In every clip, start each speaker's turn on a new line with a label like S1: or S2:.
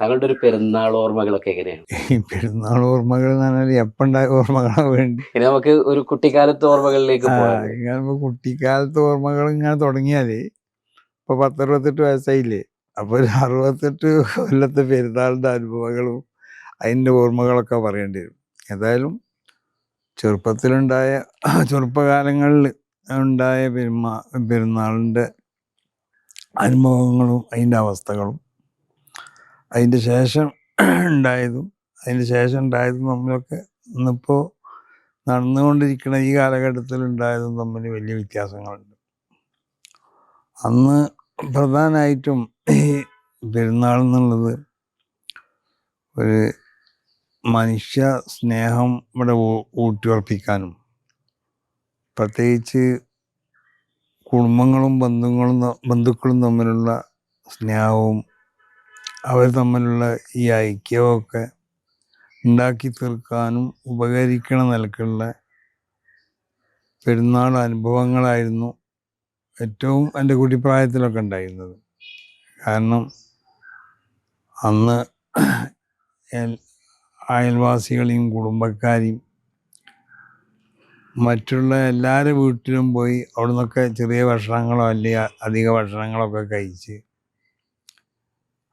S1: താങ്കളുടെ ഒരു പെരുന്നാൾ ഓർമ്മകളൊക്കെ എങ്ങനെയാണ്?
S2: ഈ പെരുന്നാൾ ഓർമ്മകൾ എന്ന് പറഞ്ഞാൽ എപ്പണ്ടായ ഓർമ്മകളാ വേണ്ടി.
S1: ഇനി നമുക്ക് ഒരു കുട്ടിക്കാലത്തെ ഓർമ്മകളിലേക്ക് പോയാലോ?
S2: ഇങ്ങനെ കുട്ടിക്കാലത്തെ ഓർമ്മകൾ ഇങ്ങനെ തുടങ്ങിയാല് ഇപ്പൊ 10-68 വയസ്സായില്ലേ. അപ്പൊ ഒരു 68 കൊല്ലത്തെ പെരുന്നാളിന്റെ അനുഭവങ്ങളും അതിന്റെ ഓർമ്മകളൊക്കെ പറയേണ്ടി വരും. ഏതായാലും ചെറുപ്പത്തിലുണ്ടായ ചെറുപ്പകാലങ്ങളിൽ ഉണ്ടായ പെരുന്നാളിന്റെ അനുഭവങ്ങളും അതിന്റെ അവസ്ഥകളും അതിന്റെ ശേഷം ഉണ്ടായതും തമ്മിലൊക്കെ ഇന്നിപ്പോ നടന്നുകൊണ്ടിരിക്കുന്ന ഈ കാലഘട്ടത്തിൽ ഉണ്ടായതും തമ്മിൽ വലിയ വ്യത്യാസങ്ങളുണ്ട്. അന്ന് പ്രധാനമായിട്ടും ഈ പെരുന്നാൾ എന്നുള്ളത് ഒരു മനുഷ്യ സ്നേഹം ഇവിടെ ഊട്ടിയുറപ്പിക്കാനും, പ്രത്യേകിച്ച് കുടുംബങ്ങളും ബന്ധുക്കളും തമ്മിലുള്ള സ്നേഹവും അവർ തമ്മിലുള്ള ഈ ഐക്യവും ഒക്കെ ഉണ്ടാക്കി തീർക്കാനും ഉപകരിക്കണ നിലക്കുള്ള പെരുന്നാൾ അനുഭവങ്ങളായിരുന്നു ഏറ്റവും എൻ്റെ കുട്ടിപ്രായത്തിലൊക്കെ ഉണ്ടായിരുന്നത്. കാരണം അന്ന് അയൽവാസികളെയും കുടുംബക്കാരെയും മറ്റുള്ള എല്ലാവരുടെ വീട്ടിലും പോയി അവിടെ നിന്നൊക്കെ ചെറിയ ഭക്ഷണങ്ങളോ അല്ലെങ്കിൽ അധിക ഭക്ഷണങ്ങളൊക്കെ കഴിച്ച്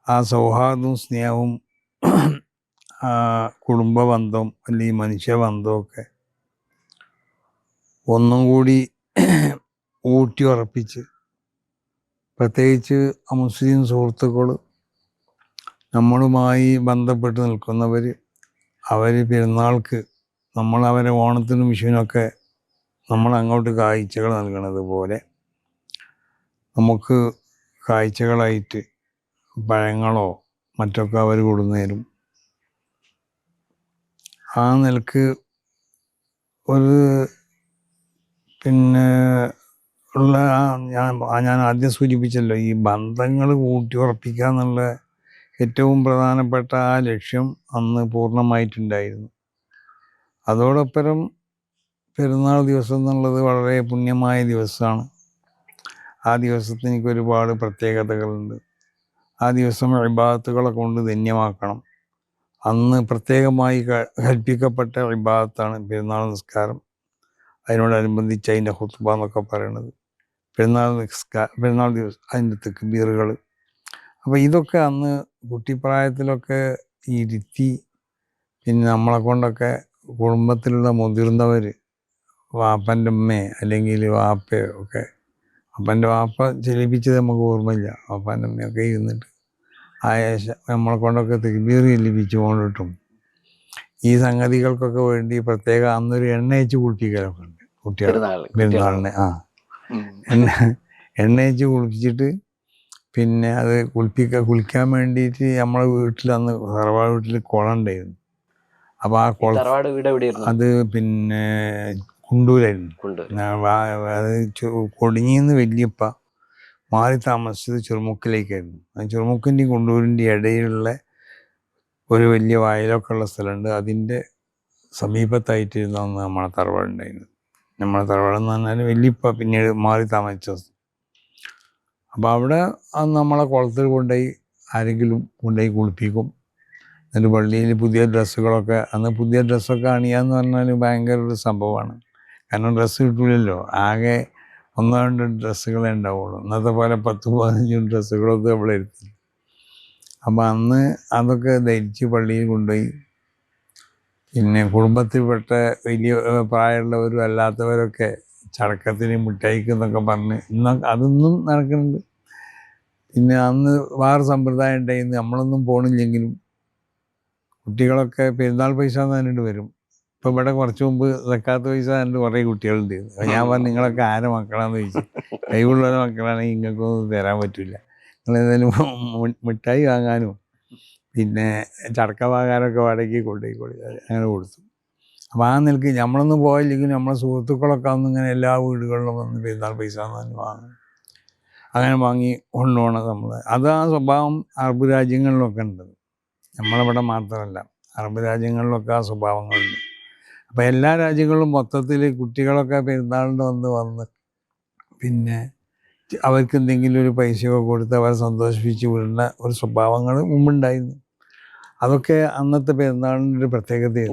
S2: ആ സൗഹാർദ്ദവും സ്നേഹവും കുടുംബ ബന്ധം അല്ലെങ്കിൽ മനുഷ്യബന്ധമൊക്കെ ഒന്നും കൂടി ഊട്ടി ഉറപ്പിച്ച്, പ്രത്യേകിച്ച് മുസ്ലിം സുഹൃത്തുക്കൾ നമ്മളുമായി ബന്ധപ്പെട്ട് നിൽക്കുന്നവർ അവർ പെരുന്നാൾക്ക് നമ്മൾ അവരെ ഓണത്തിനും വിഷുവിനൊക്കെ നമ്മൾ അങ്ങോട്ട് കാഴ്ചകൾ നൽകണത് പോലെ നമുക്ക് കാഴ്ചകളായിട്ട് പഴങ്ങളോ മറ്റൊക്കെ അവർ കൊടുന്നേരും. ആ നിലക്ക് ഒരു പിന്നെ ഉള്ള ഞാൻ ആദ്യം സൂചിപ്പിച്ചല്ലോ, ഈ ബന്ധങ്ങൾ ഊട്ടിയുറപ്പിക്കുക എന്നുള്ള ഏറ്റവും പ്രധാനപ്പെട്ട ആ ലക്ഷ്യം അന്ന് പൂർണ്ണമായിട്ടുണ്ടായിരുന്നു. അതോടൊപ്പം പെരുന്നാൾ ദിവസം എന്നുള്ളത് വളരെ പുണ്യമായ ദിവസമാണ്. ആ ദിവസത്തിന് എനിക്ക് ഒരുപാട് പ്രത്യേകതകളുണ്ട്. ആ ദിവസം ഇബാദത്തുകളെ കൊണ്ട് ധന്യമാക്കണം. അന്ന് പ്രത്യേകമായി കൽപ്പിക്കപ്പെട്ട ഇബാദത്താണ് പെരുന്നാൾ നിസ്കാരം. അതിനോടനുബന്ധിച്ച് അതിൻ്റെ ഖുത്ബ എന്നൊക്കെ പറയണത്, പെരുന്നാൾ ദിവസം അതിൻ്റെ തക്ബീറുകൾ. അപ്പോൾ ഇതൊക്കെ അന്ന് കുട്ടിപ്രായത്തിലൊക്കെ ഇരുത്തി, പിന്നെ നമ്മളെ കൊണ്ടൊക്കെ കുടുംബത്തിലുള്ള മുതിർന്നവർ, വാപ്പൻ്റെ ഉമ്മയെ അല്ലെങ്കിൽ വാപ്പയോ ഒക്കെ, അപ്പൻ്റെ വാപ്പ ചെലിപ്പിച്ചത് നമുക്ക് ഓർമ്മയില്ല, വാപ്പാൻ്റെ ഉമ്മയൊക്കെ ഇരുന്നിട്ട് നമ്മളെ കൊണ്ടൊക്കെ തക്ബീർ ചെല്ലിപ്പിച്ചു കൊണ്ടിട്ടും ഈ സംഗതികൾക്കൊക്കെ വേണ്ടി പ്രത്യേകം അന്നൊരു എണ്ണ വെച്ച് കുളിപ്പിക്കലൊക്കെ ഉണ്ട് കുട്ടികൾ പെരുന്നാളിന്. എണ്ണ വെച്ച് കുളിപ്പിച്ചിട്ട് പിന്നെ അത് കുളിക്കാൻ വേണ്ടിയിട്ട് നമ്മളെ വീട്ടിൽ അന്ന് തറവാട് വീട്ടിൽ കുളം ഉണ്ടായിരുന്നു. അപ്പോൾ ആ കുളം അത് പിന്നെ കുണ്ടൂരായിരുന്നു. അത് കൊടിഞ്ഞിന്ന് വല്യപ്പ മാറി താമസിച്ചത് ചെറുമുക്കിലേക്കായിരുന്നു. ആ ചെറുമുക്കിൻ്റെയും കുണ്ടൂരിൻ്റെയും ഇടയിലുള്ള ഒരു വലിയ വയലൊക്കെ ഉള്ള സ്ഥലമുണ്ട്. അതിൻ്റെ സമീപത്തായിട്ടിരുന്നു അന്ന് നമ്മളെ തറവാടുണ്ടായിരുന്നത്. നമ്മളെ തറവാടെന്ന് പറഞ്ഞാൽ വല്യപ്പ പിന്നീട് മാറി താമസിച്ചത്. അപ്പോൾ അവിടെ അന്ന് നമ്മളെ കുളത്തിൽ കൊണ്ടുപോയി ആരെങ്കിലും കൊണ്ടുപോയി കുളിപ്പിക്കും. എന്നിട്ട് പള്ളിയിൽ പുതിയ ഡ്രസ്സുകളൊക്കെ, അന്ന് പുതിയ ഡ്രസ്സൊക്കെ അണിയാന്ന് പറഞ്ഞാൽ ഭയങ്കര ഒരു സംഭവമാണ്. കാരണം ഡ്രസ്സ് കിട്ടില്ലല്ലോ, ആകെ 1-2 ഡ്രസ്സുകളേ ഉണ്ടാവുള്ളൂ. ഇന്നത്തെ പോലെ 10-15 ഡ്രസ്സുകളൊക്കെ നമ്മൾ എടുത്തി. അപ്പം അന്ന് അതൊക്കെ ധരിച്ച് പള്ളിയിൽ കൊണ്ടുപോയി, പിന്നെ കുടുംബത്തിൽപ്പെട്ട വലിയ പ്രായമുള്ളവരും അല്ലാത്തവരൊക്കെ ചടക്കത്തിന് മിഠായിക്ക് എന്നൊക്കെ പറഞ്ഞ് അതൊന്നും നടക്കുന്നുണ്ട്. പിന്നെ അന്ന് വേറെ സമ്പ്രദായം ഉണ്ടായിരുന്നു, നമ്മളൊന്നും പോണില്ലെങ്കിലും കുട്ടികളൊക്കെ പെരുന്നാൾ പൈസ എന്ന് പറഞ്ഞിട്ട് വരും. ഇപ്പം ഇവിടെ കുറച്ച് മുമ്പ് സക്കാത്ത് പൈസ എന്നിട്ട് കുറേ കുട്ടികളുണ്ട്. ഞാൻ പറഞ്ഞു, നിങ്ങളൊക്കെ ആരെ മക്കളാന്ന് ചോദിച്ചു. കഴിവുള്ളവരെ മക്കളാണെങ്കിൽ നിങ്ങൾക്കൊന്നും തരാൻ പറ്റില്ല, നിങ്ങളേതായാലും മിഠായി വാങ്ങാനും പിന്നെ ചടക്ക വാങ്ങാനൊക്കെ വാടകയ്ക്ക് കൊണ്ടുപോയി അങ്ങനെ കൊടുത്തു. അപ്പോൾ ആ നിലയ്ക്ക് നമ്മളൊന്നും പോയില്ലെങ്കിലും നമ്മളെ സുഹൃത്തുക്കളൊക്കെ അന്ന് ഇങ്ങനെ എല്ലാ വീടുകളിലും വന്ന് പെരുന്നാൾ പൈസ എന്ന് പറഞ്ഞ് വാങ്ങും. അങ്ങനെ വാങ്ങി കൊണ്ടുപോകണം നമ്മൾ. അത് ആ സ്വഭാവം അറബ് രാജ്യങ്ങളിലൊക്കെ ഉണ്ട്, നമ്മളിവിടെ മാത്രമല്ല, അറബ് രാജ്യങ്ങളിലൊക്കെ ആ സ്വഭാവങ്ങളുണ്ട്. അപ്പോൾ എല്ലാ രാജ്യങ്ങളിലും മൊത്തത്തിൽ കുട്ടികളൊക്കെ പെരുന്നാളിന് വന്ന് പിന്നെ അവർക്ക് എന്തെങ്കിലും ഒരു പൈസയൊക്കെ കൊടുത്ത് അവരെ സന്തോഷിപ്പിച്ച് വിടുന്ന ഒരു സ്വഭാവങ്ങൾ മുമ്പുണ്ടായിരുന്നു. അതൊക്കെ അന്നത്തെ പെരുന്നാളിൻ്റെ ഒരു പ്രത്യേകതയായിരുന്നു.